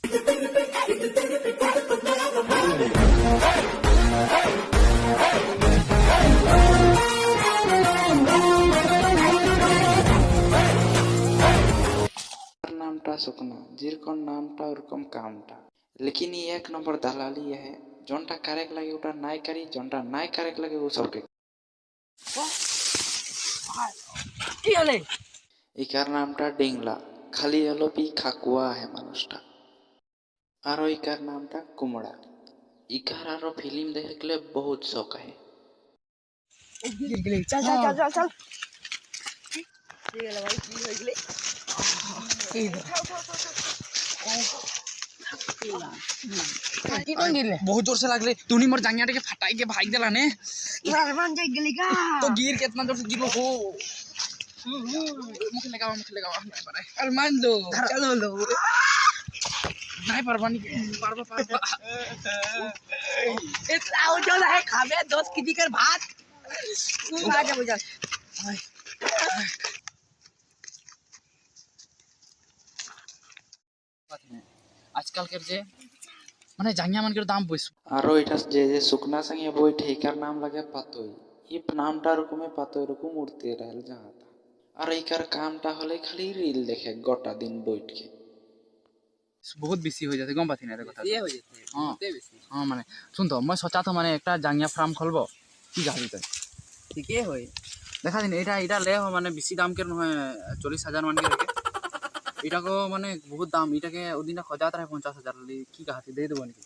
नामटा सुकना जिरकन नामटा उरकम कामटा लेकिन ये एक नंबर दलाली है जोनटा करेक लगे उटा नाय करी जोनटा नाय करेक लगे वो सबके इकार नामटा डिंगला खाली एलोपी खाकुआ है मानुषटा आरो इकार नामटा कुमड़ा इकार आरो फिल्म देखे के लिए बहुत शौक है चल चल चल चल चल ये ले भाई की हो गेले बहुत जोर से लागले तूनी मोर जांगिया के फटाई के भाग देला ने मान जाई गेली का तो गिर कितना जोर से गिरो हो मुख लगावा नहीं पर अरे मान दो चलो लो नहीं परवानी पारबा इतना उजल है खाबे दोस्त की दिकर भात तू आ जा बुझा आजकल के जे माने जांगिया मन के दाम बस आरो इटा जे सुकना संगे बोई ठेकर नाम लगे पातोई ये नामटा रुकुमे पातोई रुकुम उड़ते रहल जाता और इकर कामटा हले खाली रील देखे गोटा दिन बैठ के बहुत बेसी हो जाते गम बाती ना रे कथा ये हो जाते हां बहुते बेसी हां माने सुन तो मैं सोचा तो माने एकटा जांगिया फार्म खोलबो की गाबी त ठीके होई देखा दिन एटा ले हो माने बेसी दाम के नय 40000 मान के इटा को माने बहुत दाम इटा के ओदिना खजात रहे 50000 ले की कहती दे देबो नहीं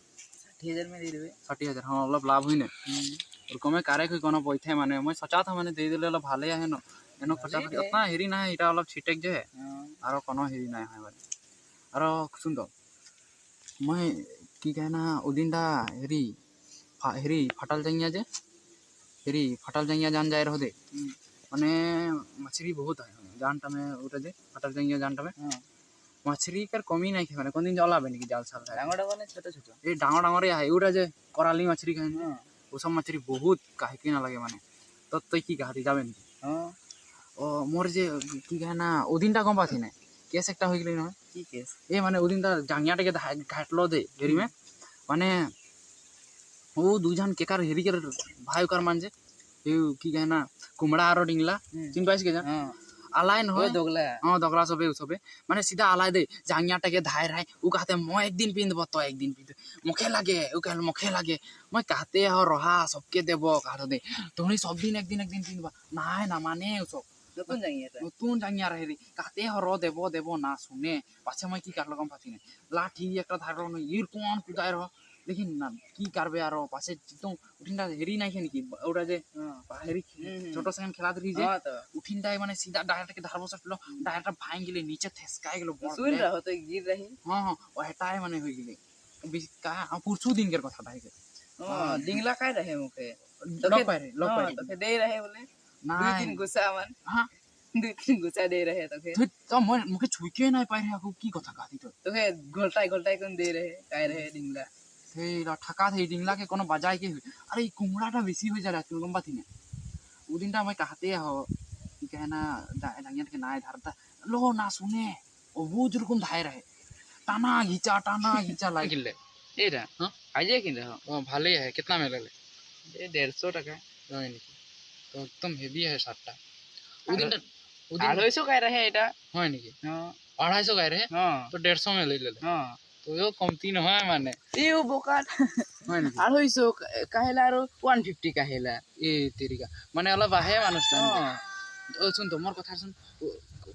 60000 में दे देबे 60000 हां मतलब लाभ हुई ने और कमे कारे कोई कोनो पैथे माने मैं सोचा था माने दे देले भाले है न एनो खर्चा उतना हेरी ना है इटा मतलब छिटेक जे आरो कोनो हेरी ना है माने आरो सुन तो मैं की कहना ओदिनदा हेरी फटल जाइया जे हेरी फटल जाइया जान जाय रहो दे माने मछली बहुत है जानटा में उठे जे फटल जाइया जानटा में मछली कर कमी नहीं माने कोन दिन जला बनी की जाल साल डांगड़ बने छोटे छोटे ए डांगड़ डांगड़ या है उठे जे कराली मछली कहन वो सब मछली बहुत काहे की ना लगे माने तो की कहती जाबे नहीं हां ओ मोर जे की कहना ओदिनटा गम बाथी ने केस एकटा होई गेलै न की केस ए माने ओदिनटा जांगियाटा के घाटलो दे हेरी में माने ओ दुजन केकार हेरी कर भाई कर मान जे की कहना कुमड़ा आरो डिंगला चिन पाइस के जा हां आलाइन हो दोगला हां दोगला सबे माने सीधा आलाय दे जांगियाटा के धाय रहे उ कहते म एक दिन पिंदबो तो एक दिन पिंद मुखे लागे उ कहल मुखे लागे मैं कहते हो रहा सबके देबो कहत दे तोनी सब दिन एक दिन पिंदबा नाय ना माने उ सब नतुन जांगिया रहे रे कहते हो रो देबो ना सुने पाछे मैं की करलो गम फाती ने लाठी एकटा धारलो न ईर कोन कुदाय रहो लेकिन ना की करबे आरो पाछे तो उठिनदा हेरी नाही के निकी ओडा जे हेरी छोटो सेन खेला दरी जे उठिनदा माने सीधा डायरेक्ट के धारबो सटलो डायरेक्ट भांग गेले नीचे ठेसकाय गेलो सुन रहो तो गिर रही हां ओ हटाय माने होई गेले का पुरसु दिन के कथा भाई के डिंगला काय रहे मुके लोग पारे तो दे रहे बोले ना 2-3 गुस्सा मन हां 2-3 गुस्सा दे रहे तो मन मुके छुके नाही पारे आको की कथा कहती तो घोलटाई कोन दे रहे काय रहे डिंगला ला ठका थे डिंगला के कोनो बजाय के अरे कुमड़ाटा बेसी हो जाला तुम गम बाती ने उ दिनटा मैं कहते हो कि कहना डांगिया के नाय धारता लो ना सुने ओ वो जुरकुम धाय रहे टाना घिचा लागिले एरा हां आजे किन रहो ओ भाले है कितना में ले ये 150 टका नहीं तो एकदम हेवी है सातटा उ दिन 250 काय रहे एटा হয় নেকি हां 250 গায় রে हां তো 150 में ले ले हां तो यो कमती न হয় माने इउ बोकाट হয় নেকি 250 काहेला आरो 150 काहेला ए तेरिका माने अलग आहे मानुष हां ओ सुन तो मोर कथा सुन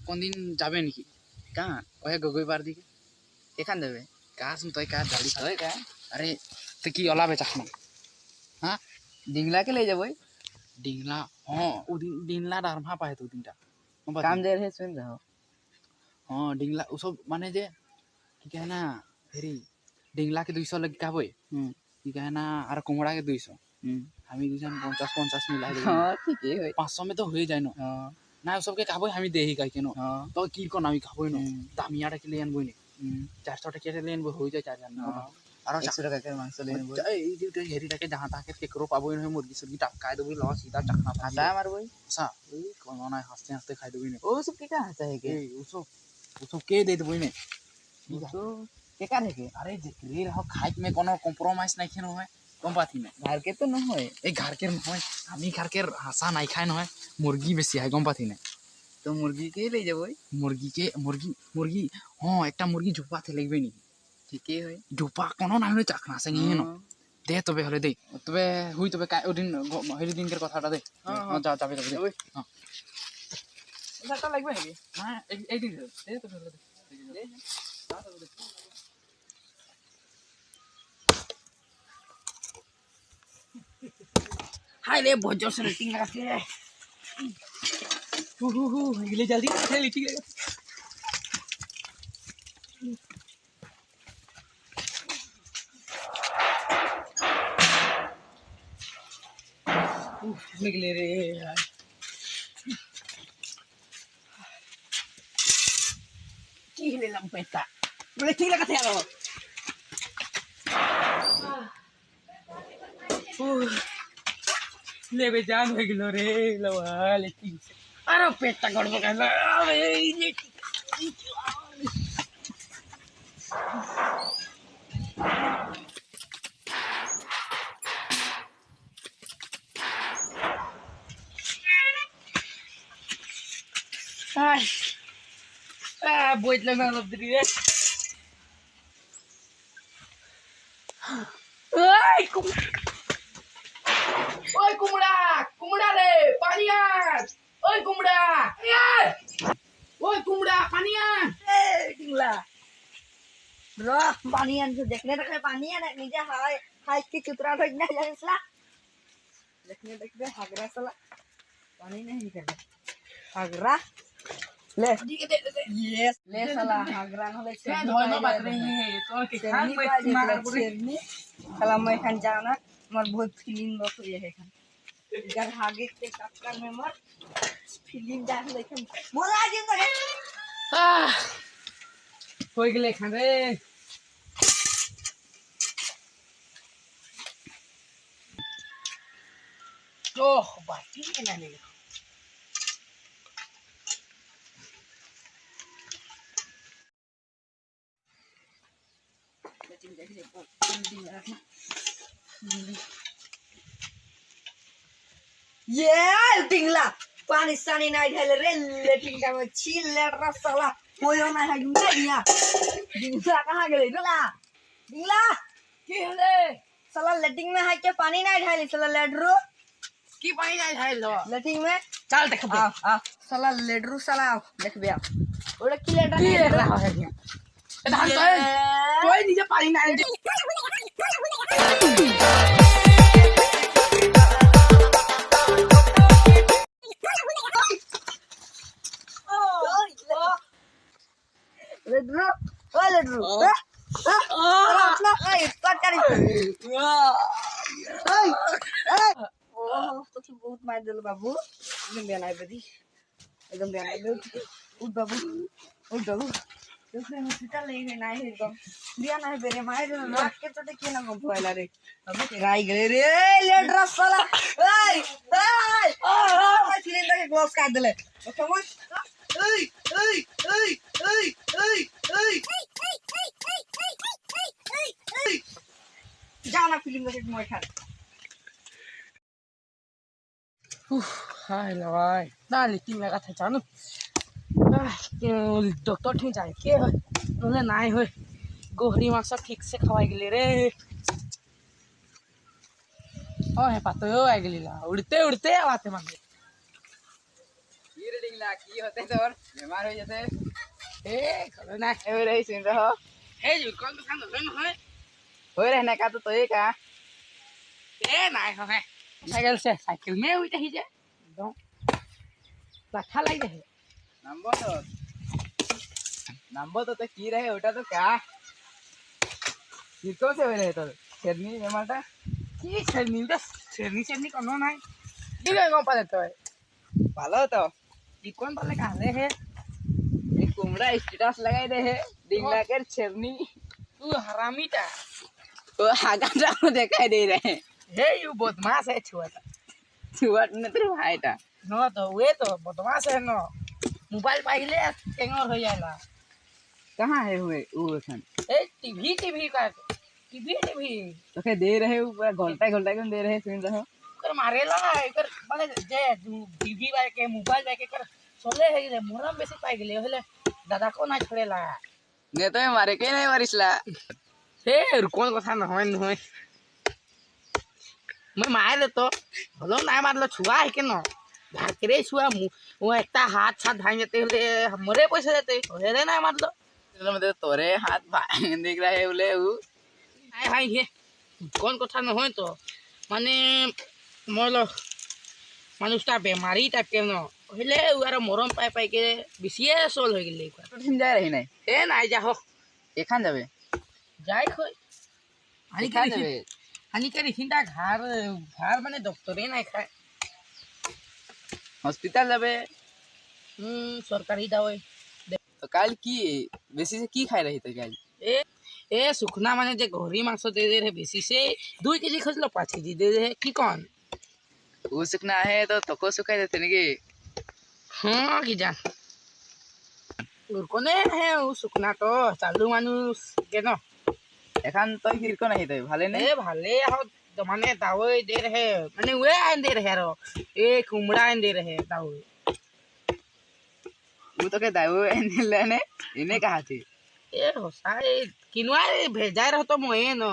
कोन दिन जाबे नेकी का ओहे गगई पार दिके एखान देबे का सुन तय का गाड़ी होय का अरे तो की अला बेचखना हां डिंगला के ले जबई डिंगला हां ओ दिन डिंगला दारमा पाए तो दिनटा काम दे रहे सुन रहो हां डिंगला उ सब माने जे की कहना फेरी डिंगला के 200 लग कहबे की कहना आर कुमड़ा के 200 हमी दुजन 50 मिला दे हां ठीक है होय 500 में तो हो जाय न हां ना सब के कहबे हमी देही कह के न हां तो की को नामी कहबे न दामियाटा के ले अनबो ने 400 टका के ले अनबो हो जाय 4 जन आरो 100 टका के मांस ले नेबो ए जे हेरी टके जहां ताके केकरो पाबो न मुर्गी सुर्गी टपकाय देबो ल सीधा चखना हटा मारबई सा ए कोनो ना हंसते खाइ देबो ने ओ सब के का हंसा है के ए उसो के दे देबो ने उसो কেকাৰ হেকে আৰে যেকৰি ৰহ খাইত মে কোনো কম্প্ৰোমাইজ নাই খেয়ে নহয় গম পাতি না ঘাৰকে তো নহয় এই ঘারকের নহয় আমি ঘারকের হাসা নাই খাই নহয় মুরগি বেশি হয় গম পাতি না তো মুৰ্গীকে লৈ যাবই মুরগি হ্যাঁ একটা মুরগি জোপাতে লাগবে নি ঠিকেই হয় জোপা কোনো নাই হলে চাকনা আছে নিয়ে ন দে তবে হলে দে তবে হুই তবে ওদিন হেৰি দিনকের কথাটা দে যাবে যাবে দে হ্যাঁ এটা লাগবে নেকি না এই দিন দে তবে হলে দে हाय रे बहुत जोर से रेटिंग लगाते हैं गले जल्दी रेटिंग लगा निकले रे यार चीले लंपेटा रेटिंग लगाते हैं लेबे जान हो गेलो रे लवा लेकिन अरे पेटटा गड़बड़ कर अरे ये Ay, buat lang ng diri. Ay, Oi Kumra Kumra रे पानी आ ओए कुमड़ा यार ओए कुमड़ा पानी आ ए टिंगला रो पानी आन से देखने तक पानी आ नीचे हाय हाय के चुतरा तो ना जानिसला देखने देखते हागरा सला पानी नहीं निकल हागरा ले यस ले सला हागरा न ले से धोय न बात रही है तो के खान में मार पुरनी सला मैं खान जाना मर बहुत फीलिंग बस ये है खान इधर आगे के चक्कर में मर फीलिंग जान लेकिन मोला दिन तो होय गेले खान रे ओह बाटी है ना ले ये टिंगला पानी सानी नहीं ढाले रे लेटिंग का में छील ले रसला होयो ना है गुंडिया टिंगला कहां गेले ला टिंगला की हले साला लेटिंग में है के पानी नहीं ढाली साला लेडरू की पानी नहीं ढाल लो लेटिंग में चल देख बे आ साला लेडरू साला देख बे ओरे की लेडर है धान तो कोई नीचे पानी नहीं लेडरू ओ लेडरू अपना ए कट कर तो तू बहुत मार दिल बाबू एकदम बेना है बदी एकदम बेना है उठ बाबू उठ बाबू दूसरे हॉस्पिटल ले गए नहीं एकदम दिया नहीं बेरे मार दिल लाख के तो देखिए ना को भोला रे अब राई गए रे लेडर साला ए ए ओ सिलेंडर के ग्लास काट दिले समझ जाना फिल्म देख मोय खा हाय लवाई ना लिटिंग लगा था जानो डॉक्टर ठीक जाए के नले नाई होय गोहरी मांस ठीक से खवाई गेले रे ओ हे पातो आ गेलीला उड़ते उड़ते आते मांगे की रीडिंगला की होते तोर बीमार हो जाते ए कल ना हे रही सुन रहो हे जुर कौन दुकान दलन होय रहने का तो ये का ए नाई हो है साइकिल में उइते ही जे एकदम लाखा लगे है नंबर तो की रहे ওটা তো কা কিরকম সে হয়ে তো ছেড়নি বেমারটা কি ছেড়নিটা ছেড়নি কোনো নাই ঠিক আছে কম পালে তো ভালো তো কি কোন পালে কালে হে এই কুমড়া স্ট্যাটাস লাগাই দে হে ডিংলাকের ছেড়নি तू हरामीटा तो हागाटा দেখাই দে রে हे यू बदमाश है छुआ ने तेरे भाईटा न तो वे तो बदमाश है न मोबाइल पाइले टेंगर हो जाला कहाँ है हुए वो एखन ए टीवी का टीवी तो के दे रहे हो पूरा घोलटा क्यों दे रहे सुन रहे हो कर मारेला एकर माने जे टीवी बाय के मोबाइल बाय के कर चले है रे मोरा बेसी पाई गेले हले दादा को ना छोड़ेला ने तो मारे के नहीं मारिसला हे कोन কথা নহয় নহয় মই মারে তো হলো না মারলো ছুয়া है के न भाकरे छुआ वो एकता हाथ साथ भाई जाते हले हमरे पैसा देते हेरे ना मारलो मतलब तोरे हाथ देख रहा है बोले वो हाय हाय हे কোন কথা নহয় তো মানে মরলো মানুষটা বেমারি টাইপ के न হলে আর মরম পাই পাই के বিসিয়ে সোল হয়ে গেলে तो ठिन जा रही नहीं এ নাই যা হোক एखान जाबे যাই কই एखान जाबे हानिकारी चिंता घर घर माने डॉक्टरे নাই খায় हॉस्पिटल जाबे सरकारी दवाई तो काल की बेसी से की खाई रही तो काल ए ए सुखना माने जे घोरी मांस दे दे रे बेसी से 2 केजी खजलो 5 केजी दे दे की कौन वो सुखना है तो तको सुखाई देते नगे हाँ की जान और कोने है वो सुखना तो चालू मानुस के न एखान तो किरको नहीं तो भाले नहीं ए भाले हो माने दवाई दे रहे माने वे आइन दे रहे रो ए कुमड़ा आइन दे रहे दवाई वो तो के दाऊ लेने इन्हें कहा थी ए होसाई किनवा भेजा रहो तो मोए न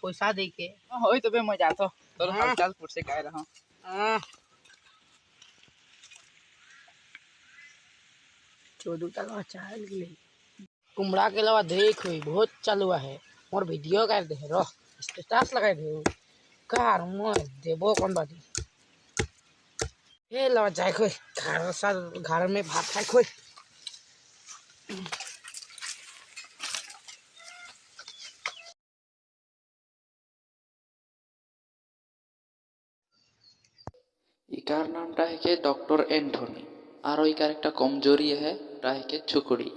पैसा दे के होई तो बे मैं जातो तो हाँ। हालचाल फुट से कह रहा हूं चौदह तक चाल गई कुमड़ा के अलावा देख हुई बहुत चालू है मोर वीडियो कर दे रो स्टेटस लगा दे कार मोर देबो कौन बाटी ए लो जाए कोई घर में भात खाए कोई इकार नामटा है के डॉक्टर एंथनी और इकार एक कमजोरी है ता है के छुकड़ी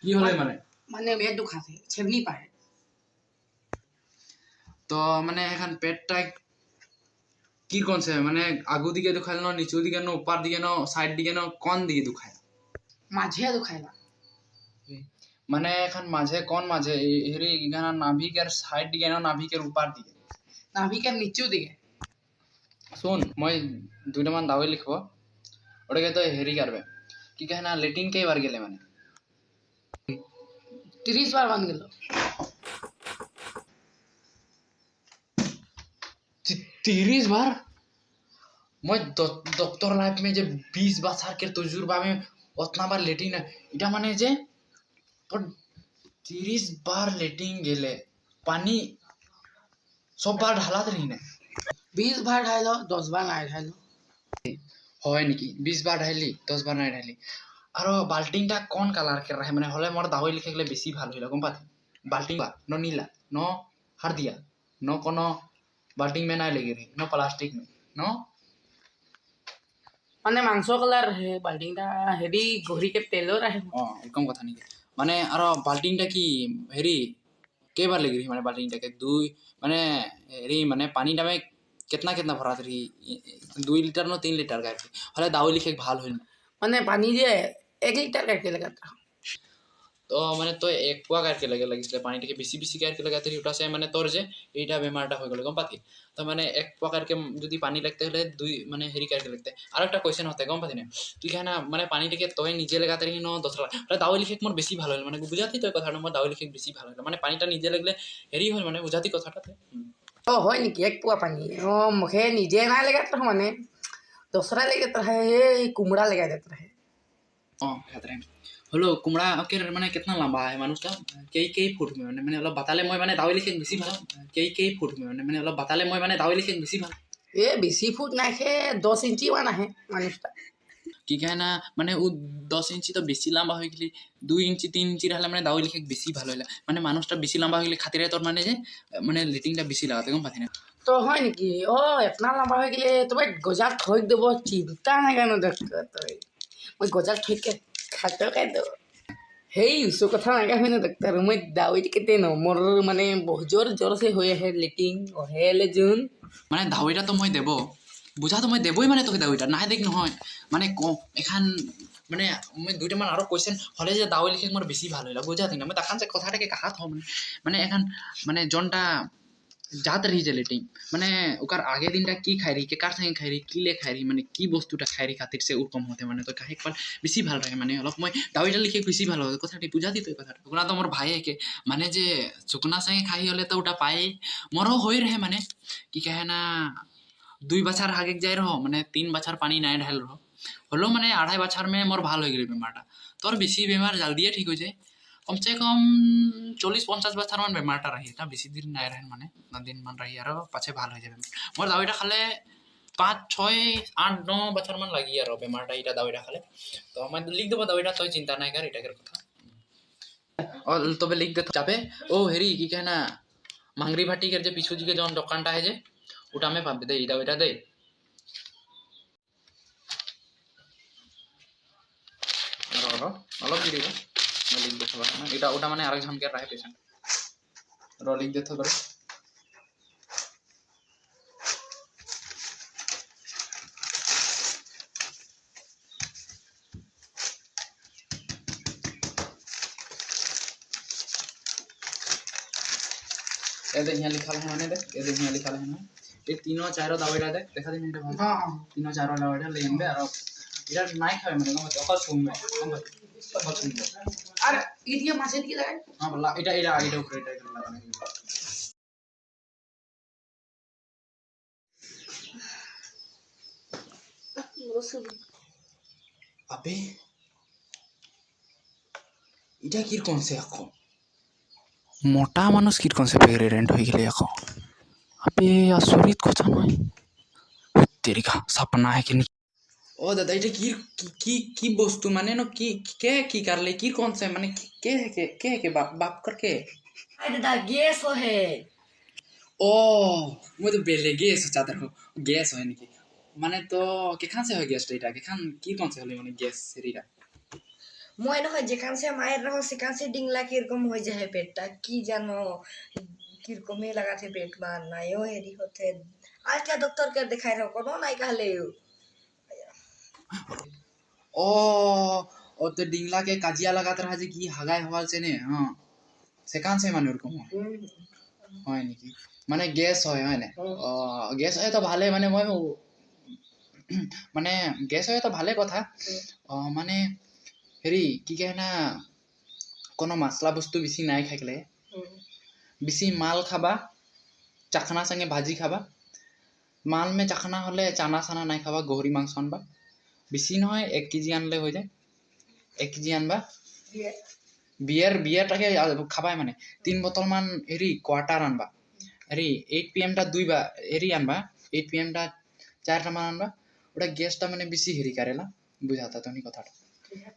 की होले माने माने पेट दुखाते छेबनी पाए तो माने एखान पेटटा की कौन से माने आगु दिके दुखाइल न नीचू दिके न ऊपर दिके न साइड दिके न कोन दिके दुखाइल माझे दुखाइला माने एखान माझे कोन माझे हेरी गाना नाभि के साइड दिके न नाभि के ऊपर दिके नाभि के नीचू दिखे सुन मैं दुइटा मान दावे लिखबो ओडे तो हेरी करबे की कहना लेटिन के बार गेले माने 30 बार बन गेलो 30 बार मैं डॉक्टर लाइफ में जे 20 बछर के तजुर्बा में उतना बार लेटिन इटा माने जे पर 30 बार लेटिन गेले पानी सब बार ढालात रही ने 20 बार ढाइलो 10 बार ना ढाइलो হয় নেকি 20 बार ढाइली 10 बार নাই ढाइली और बाल्टिंगटा कौन कलर के रहे माने हले मोर दावई लिखे गेले बेसी ভালো হইলো গম পাতি बाल्टिंग न नीला न हरदिया न कोनो बाल्टिंग में ना लगे रही न प्लास्टिक में न माने मांसो कलर है बाल्टिंगटा हेडी घोरी के तेलो रहे कम कथा नहीं माने और बाल्टिंगटा की हेरी के बार लगी रही माने बाल्टिंगटा के दुई माने हेरी माने पानीटा में कितना कितना भरात रही 2 लीटर न 3 लीटर करके हले दावई लिखे भाल होइल माने पानी जे 1 लीटर करके लगाता तो माने तो एक पुआ करके लगे लगिसले पानी के बेसी बेसी करके लगाते रही उटा से माने तोर जे एटा बेमारटा हो गेल गम पाती तो माने एक पुआ करके यदि पानी लगते हले दुई माने हेरी करके लगते और একটা क्वेश्चन होता है गम पाती ने তুই कहना माने पानी के तोय নিজে लगाते रही न दूसरा अरे दावई लिखे मोर बेसी ভালো হল माने बुझाती तो कथा मोर दावई लिखे बेसी ভালো হল माने पानीटा নিজে लगले हेरी होल माने बुझाती कथाटा ओ होय निकी एक पुआ पानी ओ मुखे निजे ना लगात रहो माने दूसरा लगात रहे ये कुमड़ा लगा देता रहे खतरे हलो कुमड़ा के माने कितना लंबा है मानुषटा कई फुट में माने मतलब बताले मैं माने दावई लिखे बेसी भालो कई फुट में माने मतलब बताले मैं माने दावई लिखे बेसी भालो ये 20 फुट ना है 10 इंची वाला है मानुषटा की कहना माने उ 10 इंची तो बेसी लंबा हो गेली 2 इंची 3 इंची रहला माने दावई लिखे बेसी भालो होला माने मानुषटा बेसी लंबा हो गेली खातिर तोर माने जे माने लेटिंगटा बेसी लगाते गम पाती ना तो होय निकी ओ इतना लंबा हो गेले तो भाई गोजा ठोक देबो चिंता ना गानो डॉक्टर तो मैं गोजा ठोक के खातो के दो हेई उसो कथा ना होय ना डॉक्टर मैं दावई केते न मोर माने बहुत जोर जोर से होय है लेटिंग और हेले जून माने दावईटा तो मैं देबो বুজাটো মই দেবই মানে তোকে দাউৰিটা নাই দেখ নহয় মানে কওঁ এখন মানে মই দুইটামান আৰু কুৱেশ্যন হ'লে যে দাউৰি লিখি মোৰ বেছি ভাল হইলা বুঝা না মই তাখান যে কথাটাকে কাহাত হম মানে এখন মানে জনটা जात रही चले टीम माने ओकर आगे दिन की खाई रही के कार संगे खाई रही की ले खाई रही माने की बस्तुटा खाई रही खातिर से कम होते माने तो काहे पाल बेसी ভাল रहे माने अलग मैं दाविटा लिखे बेसी ভাল हो कथाटी बुझा दी तो कथाटा ओकरा तो मोर भाई है के माने जे सुकना संगे खाई होले तो उटा पाए मोरो होई रहे माने की कहे ना 2 बछर आगे जाय रहो माने 3 बछर पानी নাই ढाल रहो হলো মানে 2.5 বছর में मोर ভাল हो गेल बेमारटा तोर बेसी बेमार जल्दी ठीक हो जाए कम से कम 40-50 बछर मान बेमारटा रही ता बेसी दिन নাই रहे माने ना दिन मान रही आरो पाछे ভাল हो जाबे मोर दाविटा खाले 5-6-8-9 बछर मान लगी आरो बेमारटा इटा दाविटा खाले तो मैं लिख देबो दाविटा तो चिंता নাই कर इटा कर কথা और तबे लिख दे जाबे ओ हेरी की कहना मांगरी भाटी के जे पिछु जी के जौन दোकानटा है जे ওটা में पाबे दे दाविटा दे अलग दिबो मैं लिख देतो ना এটা ওটা মানে আরেক ঝমকে রাহে পেশেন্ট র লিখ দেতো করে ये देख यहाँ लिखा है माने देख ये देख यहाँ लिखा है ना ये तीनों चारों दवाईटा देख देखा दी मिनट हां तीनों चारों दवाईटा ले एनबे और इधर নাই খাবে মানে কম অকল শুনবে কম অকল শুনবে আর ইদিয়া মাঝে দিয়ে দেয় हां বলা এটা এটা এটা উপরে এটা লাগানো अबे এটা কি কোন সে এখন মোটা মানুষ কি কোন সে প্রেগনেন্ট হয়ে গেলে এখন अबे आसुरित কথা নয় तेरी का सपना है कि नहीं ओ दादा এটা কি বস্তু মানে নো কি करले की कौन से माने के बाप करके अरे दादा गैस है ओ मैं तो बेले गैस चाहता हूं गैस है नहीं माने तो के खान से हो गैस এটা के खान की कौन से होले माने गैस সেরিটা মই নহয় যেখান সে মায়ের রহ সেখান সে ডিংলা কিরকম হয়ে যায় পেটটা কি জানো কিরকমই লাগাতে পেট বা নাইও হেরি হতে আজকে ডক্টর কে দেখাই রহ কোনো নাই কালে ओ ओ तो डिंगला के काजिया लगात रहा जे की हागाय हवाल से ने हां সেখান से माने ওরকম হয় নাকি মানে গ্যাস হয় না গ্যাস হয় তো ভালো মানে মই মানে গ্যাস হয় তো ভালো কথা মানে হেৰি কি কয় না কোনো মছলা বস্তু বেছি নাই খাইলে বেছি মাল খাবা চাখনা संगे भाजी खाबा माल में चाखना হলে চানা সানা নাই খাবা গহরি মাংস আনবা বেছি নহয় 1 কেজি আনলে হৈ যায় 1 কেজি আনবা বিয়ারটাকে খাবাই মানে 3 বোতল মান হেৰি কোয়াৰ্টাৰ আনবা হেৰি 8 pm টা দুইবা হেৰি আনবা 8 pm টা 4 টা মান আনবা ওটা গ্যাসটা মানে বেশি হেৰি করেলা বুঝাতা তুমি কথাটা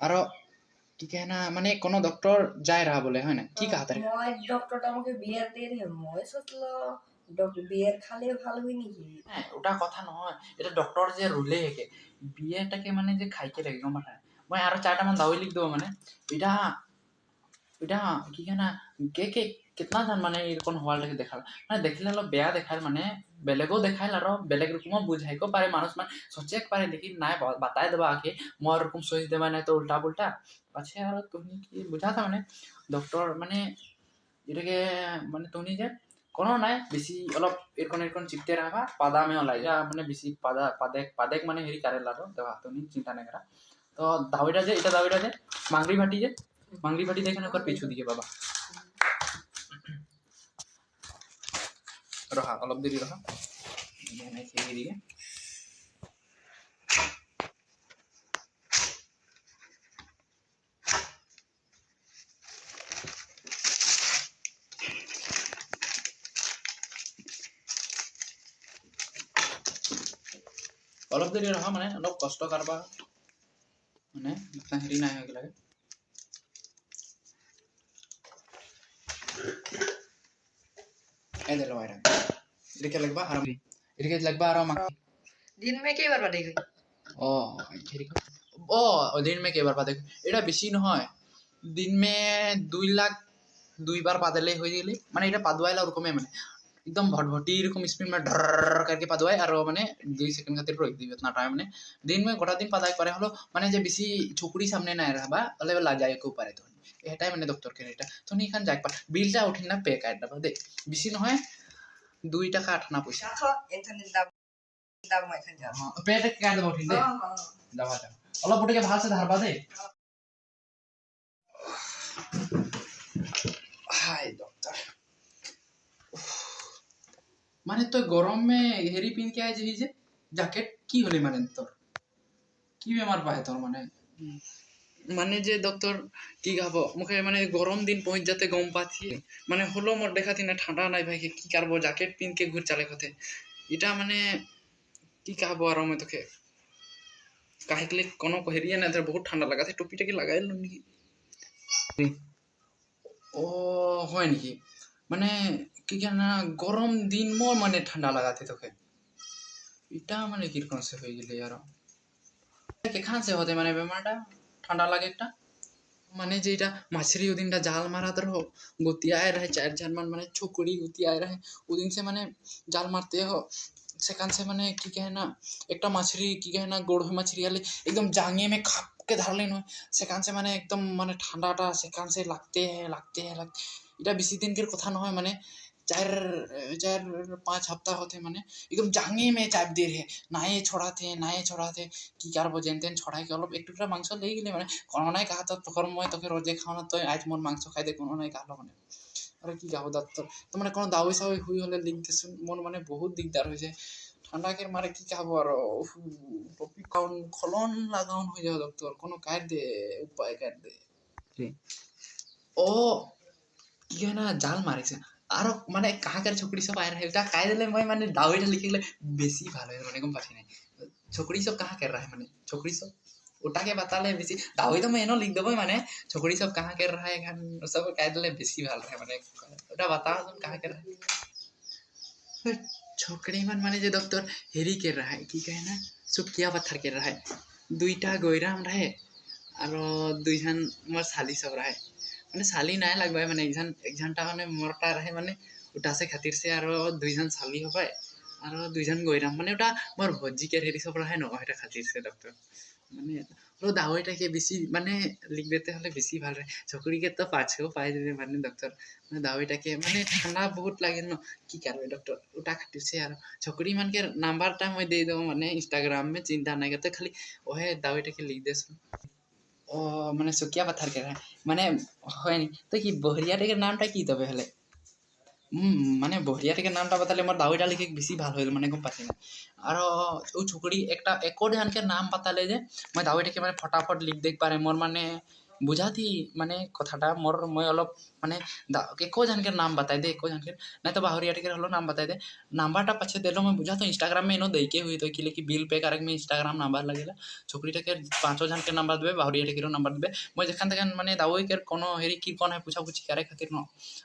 আর কি কয় না মানে কোন ডক্টর যায় রहा বলে হয় না কি কাহাতে মই ডক্টরটা আমাকে বিয়ার দিয়ে রে মই সতলো ডক্টর বিয়ার খালে ভালো হয় নাকি হ্যাঁ ওটা কথা নহয় এটা ডক্টর যে রুলে হেকে বিয়ারটাকে মানে যে খাইকে লাগে গম পায় মই আর চারটা মান দাওই লিখ দেব মানে এটা এটা কি কয় না কে कितना जन माने इरकन हवाल लगे देखाल माने देखले लो बेया देखाल माने बेलेगो देखाल आरो बेलेग रकम बुझाई को पारे मानुष मान सोचे पारे लेकिन नाय बताय देबा आके मोर रकम सोच देबा ना तो उल्टा पुल्टा पाछे आरो तुनी की बुझाता माने डॉक्टर माने इरके माने तुनी जे कोनो नाय बेसी अलप इरकन चिपते रहबा पादा में लाई जा माने बेसी पादेक माने हेरी करेला रो देबा तुनी चिंता नै करा तो दाविटा जे इटा दाविटा जे मांगरी भाटी देखने ओकर पीछू दिए बाबा रहा अलग देरी रहा नहीं सही दिए अलग देरी रहा माने अलग कष्ट करबा माने इतना हेरी ना हो लगे ऐदे लवाइरा इरके लगबा आराम दिन में कई बार बाटे ओ हेरी ओ दिन में कई बार बाटे এটা বেশি নহয় दिन में 2 लाख 2 बार পাদলে হই গেলি মানে এটা পাদওয়াইলা ওরকমই মানে एकदम भटभटी एरकम स्पीड में ढर करके पादुआई और माने 2 सेकंड खातिर रोक दी इतना टाइम माने दिन में गोटा दिन पादाई पारे हलो माने जे बेसी छुकड़ी सामने ना रहबा अले ला जाय को पारे तो एटाই মানে ডক্টর কে এটা তো নি খান যাক পা বিলটা উঠিন না পে কাট দাও দে বেশি নহয় 2 টাকা 8 আনা পয়সা দাম এখান যা পে টা কাট দাও উঠিন দে দাও দাও অলপ বটিকে ভালসে ধারবা দে হাই ডক্টর মানে তো গরম में हेरी पिन के आए जे जैकेट की होले माने तोर की बेमार पाए तोर माने जे डॉक्टर की गाबो मुखे माने गरम दिन पहुंच जाते गम पाथी माने हलो मोर देखाती ना ठंडा নাই भाई की करबो जैकेट पिन के घुर चले कथे इटा माने की कहबो आरो में तोके काहे के कोनो कहरिया ना इधर बहुत ठंडा लगा थे टोपी टा के लगाए लनी ओ হয় নাকি মানে কি জানা গরম দিন মো মানে ঠান্ডা লাগাতে তোকে এটা মানে কি কোন से হয়ে গেলে यार के खान से होते माने बेमारটা ঠান্ডা লাগে একটা মানে যেটা মাছরি ওদিনটা জাল মারা ধরো গতিয়ায় रहे 4 मान माने छोकरी गतियाए रहे उदिन से माने जाल मारते हो सेकान से माने की कहे ना एकटा मछली की कहे ना गोड़ मछली वाले एकदम जांगे में खाप के धर लेनो सेकान से माने एकदम माने ठंडाटा सेकान से लगते हैं इटा बेसी दिन के कथा নহয় माने 4-5 हफ्ता होते माने एकदम जांगे में चाप दे रहे नाये छोड़ाते की करबो जेनतेन छोड़ाई के অলপ একটুটা মাংস লেই গেলে মানে কোন নাই কাহা তো তখন মই তোকে রোজে খাওনা তো আজ মোর মাংস খাই দে কোন নাই কাহলো মানে আরে কি গাবো ডাক্তার তো মানে কোন দাওই সাওই হুই হলে লিখতে শুন মন মানে বহুত দিগদার হইছে ঠান্ডা के मारे की कहबो আর টপি কাউন খলন লাগাউন হই যাও ডক্টর কোন কাট দে উপায় কাট দে ও কি না জাল মারিছে আর মানে কাহাকার छोकरी सब आए रहे এটা কাই দিলে মই মানে দাওইটা লিখিলে বেশি ভালো হয় মানে কম পাছি নাই छोकरी सब कहां कर रहा है माने छोकरी सब उठा के बता ले बेसी दावी तो मैं एनो लिख देबो माने छोकरी सब कहां कर रहा है खान सब कह दले बेसी भाल रहा है माने ओटा बता तुम कहां कर रहा है छोकरी मन माने जे डॉक्टर हेरी कर रहा है की कहे ना सुकिया पत्थर कर रहा है दुईटा गोइराम रहे और दुईजन मोर साली सब रहे माने साली नाय लगबाय माने एक घंटा माने मोरटा रहे माने उटा से खातिर से और दुईजन साली होबाय और दुईजन गोइराम माने उटा मोर भज्जी के हेरी सब रहे न ओटा खातिर से डॉक्टर माने रो दावईटा के बेसी माने लिख देते हले बेसी भाल रहे छोकरी के तो पाछेও पाए दे माने डॉक्टर माने दावईटा के माने ठंडा बहुत लागे न की करबे डॉक्टर उटा खातिर से यार छोकरी मन के नंबरटा मैं दे दो माने इंस्टाग्राम में चिंता नहीं करते खाली ओहे दावईटा के लिख दे ओ माने सुकिया पत्थर के रहे माने হয় নি তো কি বহরিয়াটাকে নামটা কি তবে হলে মানে বহরিয়াটাকে নামটা बताले मोर दावईटा लिखे बेसी भाल होइल माने गम पाछि ना और ओ छोकरी एकटा एको ध्यान के नाम बताले जे मैं दावईटाके माने फटाफट लिख देख पारे मोर माने बुझाती माने कथाटा मोर मैं अलप माने एको जन के नाम बताई दे एको जन के नहीं तो बाहरियाटाके हलो नाम बताई दे नंबरटा पछे देलो मैं बुझा तो इंस्टाग्राम में एनो देके हुई तो कि कि बिल पे करक में इंस्टाग्राम नंबर लगेला छोकरीटाके 5 जन के नंबर देबे बाहरियाटाके नंबर देबे मैं जखन तखन माने दावई के कोनो हेरी की कोन है पूछा पूछी करे खातिर न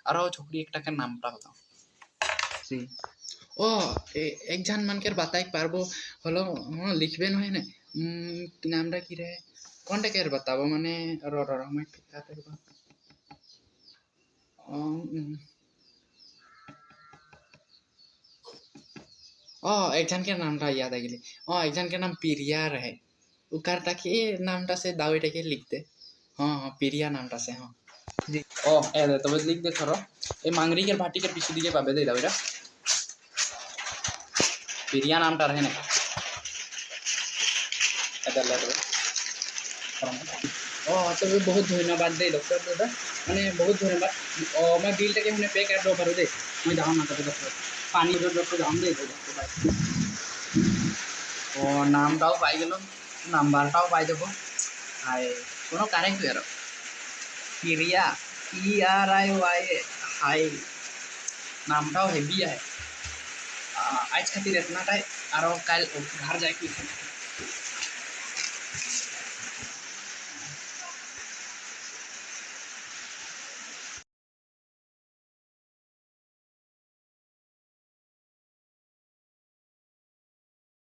और छोकरी एकटा के नामटा होता सी ओ एक जन मन के बताई पारबो हलो हां लिखबे न है ने नामटा की रहे कोनटा के बताबो माने रो मैं ठिकाते एक जन के नामटा याद आ गेली एक जन के नाम पिरिया रहे उकारटा के नामटा से दावईटा के लिखते हां पिरिया नामटा से हां जी ए दे तब लिख दे थरो ए मांगरी के भाटी के पीछे दिके पाबे दे दावईटा पिरिया नामटा रहे ना एदा ले तो बहुत धन्यवाद दे डॉक्टर दादा माने बहुत धन्यवाद मैं बिलटा के हमने पे कर दो पारो दे मैं जाऊं ना तब डॉक्टर पानी जो डॉक्टर जाऊं दे नामटाও পাই গেল নাম্বারটাও পাই দেবো আর কোনো কারেক্ট আর পিরিয়া PRIY हाय नामटाও हेवी है आज खातिर इतनाटाই আর কাল घर जाके